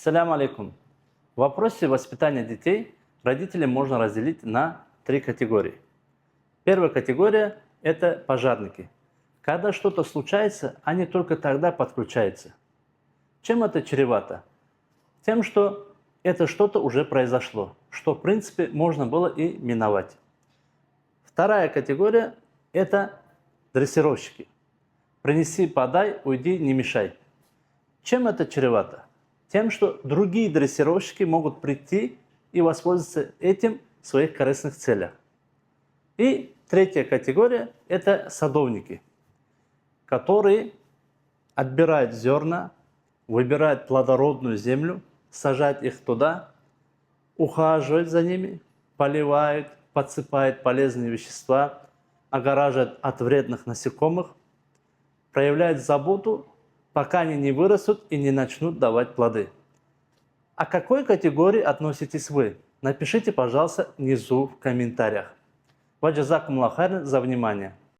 Салям алейкум. В вопросе воспитания детей родителей можно разделить на три категории. Первая категория – это пожарники. Когда что-то случается, они только тогда подключаются. Чем это чревато? Тем, что это что-то уже произошло, что в принципе можно было и миновать. Вторая категория – это дрессировщики. Принеси, подай, уйди, не мешай. Чем это чревато? Тем, что другие дрессировщики могут прийти и воспользоваться этим в своих корыстных целях. И третья категория – это садовники, которые отбирают зерна, выбирают плодородную землю, сажают их туда, ухаживают за ними, поливают, подсыпают полезные вещества, огораживают от вредных насекомых, проявляют заботу, пока они не вырастут и не начнут давать плоды. А к какой категории относитесь вы? Напишите, пожалуйста, внизу в комментариях. Ва джазакумуллаху хайран за внимание.